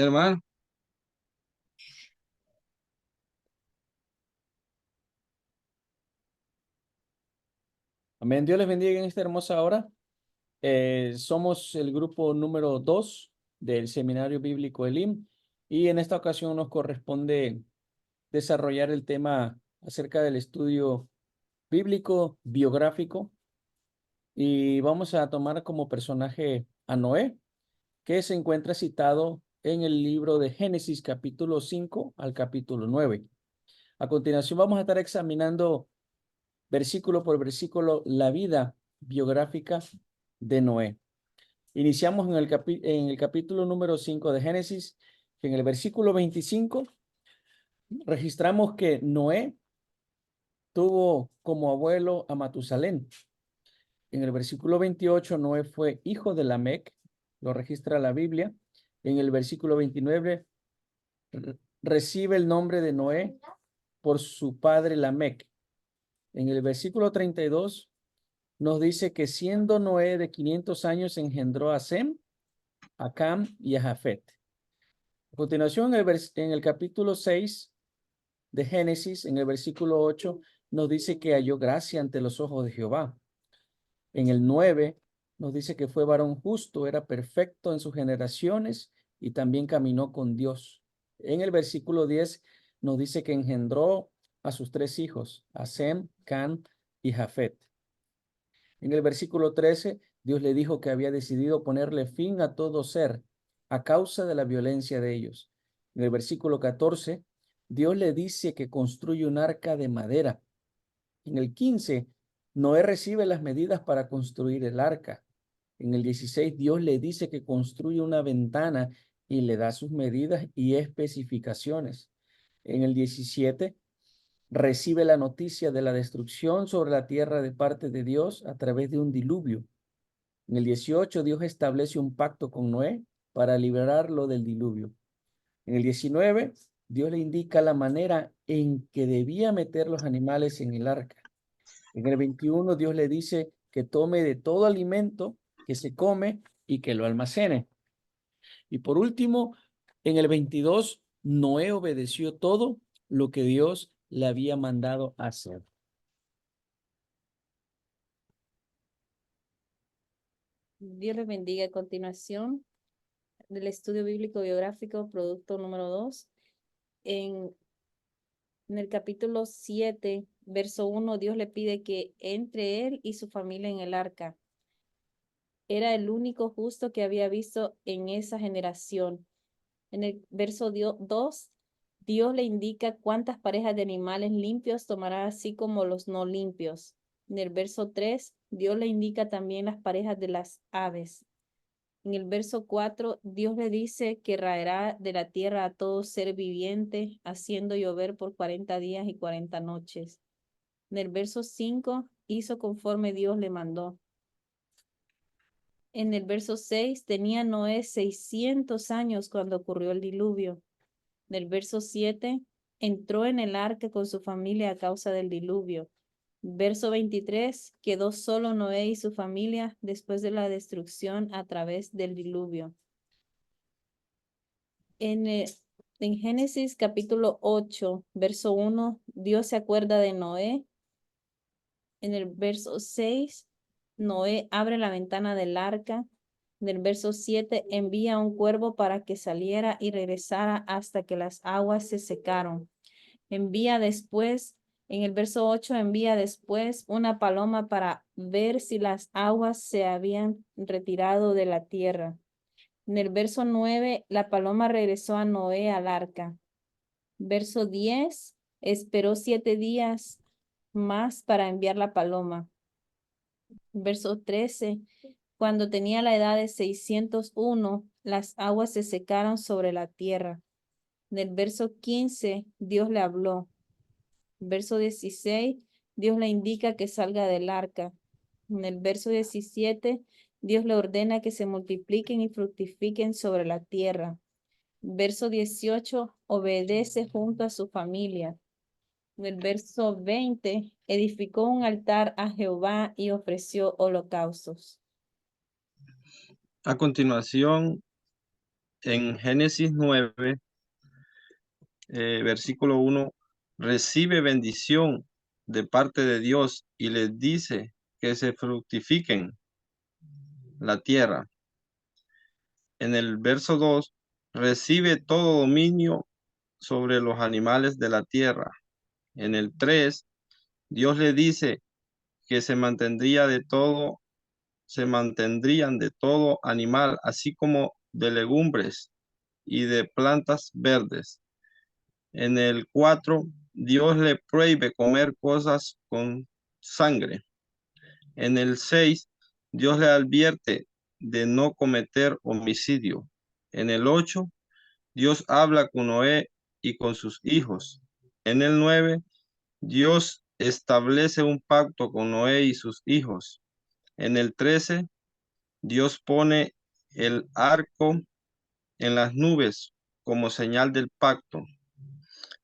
hermano. Amén. Dios les bendiga en esta hermosa hora. Somos el grupo número 2 del Seminario Bíblico Elim y en esta ocasión nos corresponde desarrollar el tema acerca del estudio bíblico biográfico y vamos a tomar como personaje a Noé, que se encuentra citado en el libro de Génesis capítulo 5 al capítulo 9. A continuación vamos a estar examinando versículo por versículo la vida biográfica de Noé. Iniciamos en el capítulo número 5 de Génesis. En el versículo 25 registramos que Noé tuvo como abuelo a Matusalén. En el versículo 28 Noé fue hijo de Lamec, lo registra la Biblia. En el versículo 29 recibe el nombre de Noé por su padre Lamec. En el versículo 32 nos dice que siendo Noé de 500 años engendró a Sem, a Cam y a Jafet. A continuación, en el capítulo 6 de Génesis, en el versículo 8, nos dice que halló gracia ante los ojos de Jehová. En el 9 nos dice que fue varón justo, era perfecto en sus generaciones y también caminó con Dios. En el versículo 10 nos dice que engendró a sus 3 hijos, a Sem, Can y Jafet. En el versículo 13, Dios le dijo que había decidido ponerle fin a todo ser a causa de la violencia de ellos. En el versículo 14, Dios le dice que construye un arca de madera. En el 15, Noé recibe las medidas para construir el arca. En el 16, Dios le dice que construye una ventana y le da sus medidas y especificaciones. En el 17, recibe la noticia de la destrucción sobre la tierra de parte de Dios a través de un diluvio. En el 18, Dios establece un pacto con Noé para liberarlo del diluvio. En el 19, Dios le indica la manera en que debía meter los animales en el arca. En el 21, Dios le dice que tome de todo alimento que se come y que lo almacene. Y por último, en el 22, Noé obedeció todo lo que Dios le había mandado hacer. Dios les bendiga. A continuación del estudio bíblico biográfico, producto número 2. En el capítulo 7, verso 1, Dios le pide que entre él y su familia en el arca. Era el único justo que había visto en esa generación. En el verso 2, Dios le indica cuántas parejas de animales limpios tomará, así como los no limpios. En el verso 3, Dios le indica también las parejas de las aves. En el verso 4, Dios le dice que raerá de la tierra a todo ser viviente, haciendo llover por 40 días y 40 noches. En el verso 5, hizo conforme Dios le mandó. En el verso 6, tenía Noé 600 años cuando ocurrió el diluvio. En el verso 7, entró en el arca con su familia a causa del diluvio. Verso 23, quedó solo Noé y su familia después de la destrucción a través del diluvio. En Génesis capítulo 8, verso 1, Dios se acuerda de Noé. En el verso 6, Noé abre la ventana del arca. En el verso 7, envía un cuervo para que saliera y regresara hasta que las aguas se secaron. Envía después, en el verso 8, envía después una paloma para ver si las aguas se habían retirado de la tierra. En el verso 9, la paloma regresó a Noé al arca. Verso 10, esperó 7 días más para enviar la paloma. Verso 13, cuando tenía la edad de 601, las aguas se secaron sobre la tierra. En el verso 15, Dios le habló. Verso 16, Dios le indica que salga del arca. En el verso 17, Dios le ordena que se multipliquen y fructifiquen sobre la tierra. Verso 18, obedece junto a su familia. En el verso 20, edificó un altar a Jehová y ofreció holocaustos. A continuación, en Génesis 9, versículo 1, recibe bendición de parte de Dios y les dice que se fructifiquen la tierra. En el verso 2, recibe todo dominio sobre los animales de la tierra. En el 3, Dios le dice que se mantendrían de todo animal, así como de legumbres y de plantas verdes. En el 4, Dios le prohíbe comer cosas con sangre. En el 6, Dios le advierte de no cometer homicidio. En el 8, Dios habla con Noé y con sus hijos. En el 9, Dios establece un pacto con Noé y sus hijos. En el 13, Dios pone el arco en las nubes como señal del pacto.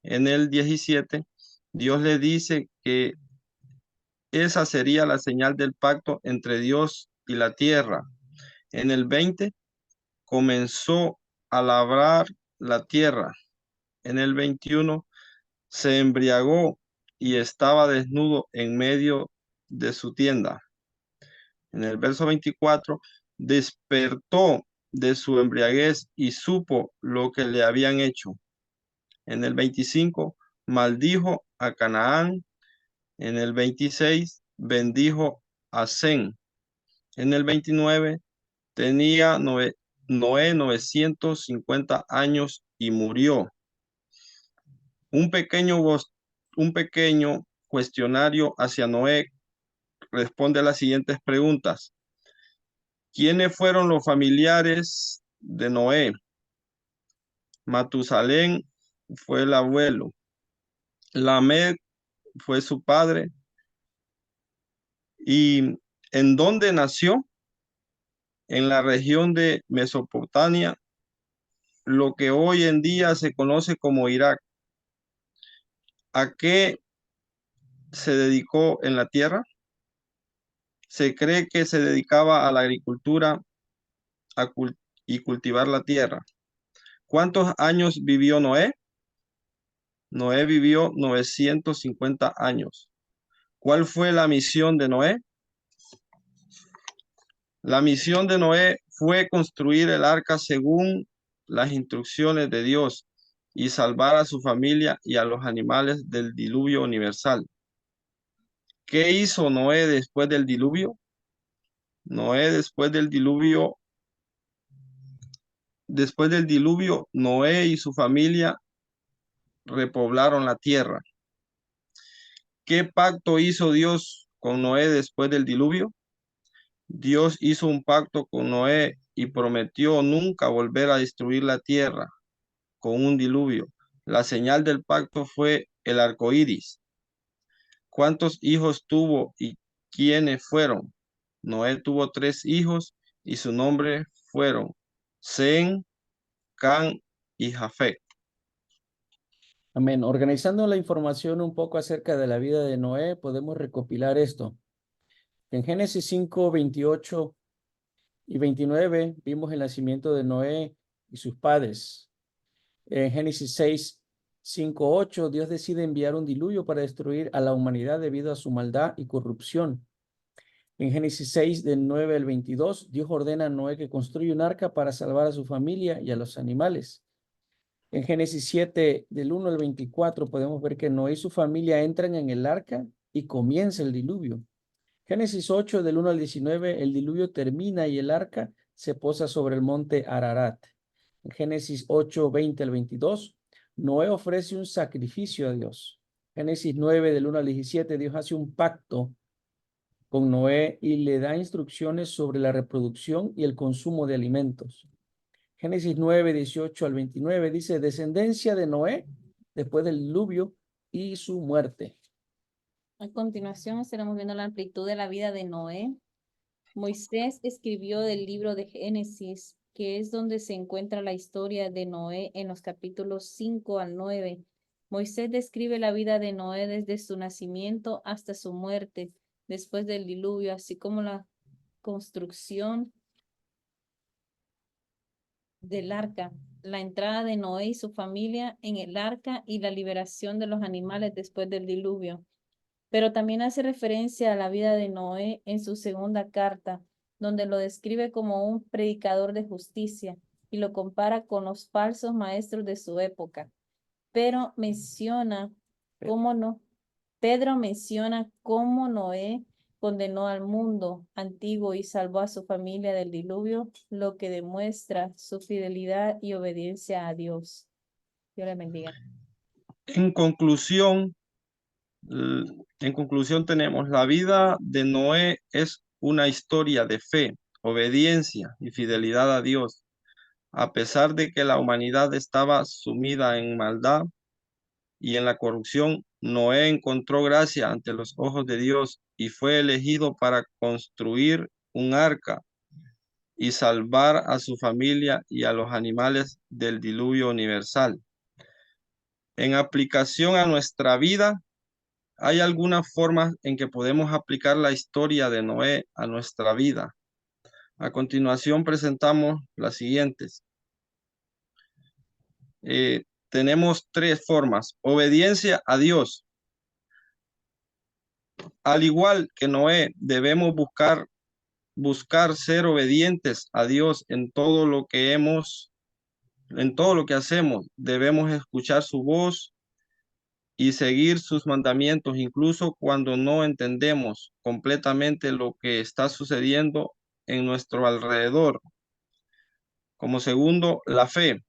En el 17, Dios le dice que esa sería la señal del pacto entre Dios y la tierra. En el 20, comenzó a labrar la tierra. En el 21, se embriagó y estaba desnudo en medio de su tienda. En el verso 24, despertó de su embriaguez y supo lo que le habían hecho. En el 25, maldijo a Canaán. En el 26, bendijo a Sem. En el 29, tenía Noé 950 años y murió. Un pequeño cuestionario hacia Noé responde a las siguientes preguntas. ¿Quiénes fueron los familiares de Noé? Matusalén fue el abuelo. Lamec fue su padre. ¿Y en dónde nació? En la región de Mesopotamia, lo que hoy en día se conoce como Irak. ¿A qué se dedicó en la tierra? Se cree que se dedicaba a la agricultura y cultivar la tierra. ¿Cuántos años vivió Noé? Noé vivió 950 años. ¿Cuál fue la misión de Noé? La misión de Noé fue construir el arca según las instrucciones de Dios y salvar a su familia y a los animales del diluvio universal. ¿Qué hizo Noé después del diluvio? Noé después del diluvio, Noé y su familia repoblaron la tierra. ¿Qué pacto hizo Dios con Noé después del diluvio? Dios hizo un pacto con Noé y prometió nunca volver a destruir la tierra con un diluvio. La señal del pacto fue el arco iris. ¿Cuántos hijos tuvo y quiénes fueron? Noé tuvo 3 hijos y su nombre fueron Sem, Can y Jafet. Amén. Organizando la información un poco acerca de la vida de Noé, podemos recopilar esto. En Génesis 5, 28 y 29 vimos el nacimiento de Noé y sus padres. En Génesis 6, 5, 8, Dios decide enviar un diluvio para destruir a la humanidad debido a su maldad y corrupción. En Génesis 6, del 9 al 22, Dios ordena a Noé que construya un arca para salvar a su familia y a los animales. En Génesis 7, del 1 al 24, podemos ver que Noé y su familia entran en el arca y comienza el diluvio. Génesis 8, del 1 al 19, el diluvio termina y el arca se posa sobre el monte Ararat. En Génesis 8, 20 al 22, Noé ofrece un sacrificio a Dios. Génesis 9, del 1 al 17, Dios hace un pacto con Noé y le da instrucciones sobre la reproducción y el consumo de alimentos. Génesis 9, 18 al 29 dice, descendencia de Noé después del diluvio y su muerte. A continuación estaremos viendo la amplitud de la vida de Noé. Moisés escribió del libro de Génesis, que es donde se encuentra la historia de Noé en los capítulos 5 al 9. Moisés describe la vida de Noé desde su nacimiento hasta su muerte, después del diluvio, así como la construcción del arca, la entrada de Noé y su familia en el arca y la liberación de los animales después del diluvio. Pero también hace referencia a la vida de Noé en su segunda carta, donde lo describe como un predicador de justicia y lo compara con los falsos maestros de su época. Pero menciona cómo no, Pedro menciona cómo Noé condenó al mundo antiguo y salvó a su familia del diluvio, lo que demuestra su fidelidad y obediencia a Dios. Dios le bendiga. En conclusión, en conclusión tenemos la vida de Noé es una historia de fe, obediencia y fidelidad a Dios. A pesar de que la humanidad estaba sumida en maldad y en la corrupción, Noé encontró gracia ante los ojos de Dios y fue elegido para construir un arca y salvar a su familia y a los animales del diluvio universal. En aplicación a nuestra vida, hay algunas formas en que podemos aplicar la historia de Noé a nuestra vida. A continuación presentamos las siguientes. Tenemos tres formas. Obediencia a Dios. Al igual que Noé, debemos buscar ser obedientes a Dios en todo lo que hacemos. Debemos escuchar su voz y seguir sus mandamientos, incluso cuando no entendemos completamente lo que está sucediendo en nuestro alrededor. Como segundo, la fe.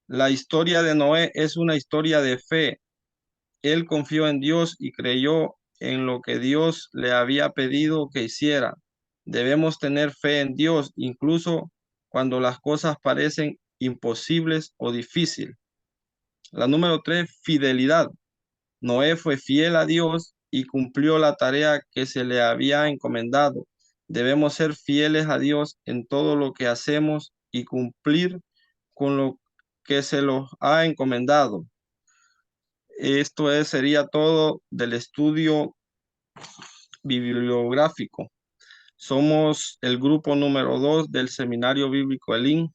La historia de Noé es una historia de fe. Él confió en Dios y creyó en lo que Dios le había pedido que hiciera. Debemos tener fe en Dios, incluso cuando las cosas parecen imposibles o difíciles. La número 3, fidelidad. Noé fue fiel a Dios y cumplió la tarea que se le había encomendado. Debemos ser fieles a Dios en todo lo que hacemos y cumplir con lo que se nos ha encomendado. Sería todo del estudio bibliográfico. Somos el grupo número 2 del Seminario Bíblico Elim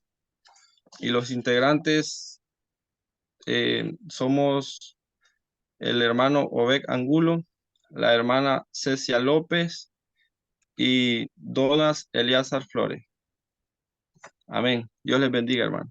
y los integrantes somos el hermano Obed Angulo, la hermana Cecia López y Donas Eliazar Flores. Amén. Dios les bendiga, hermano.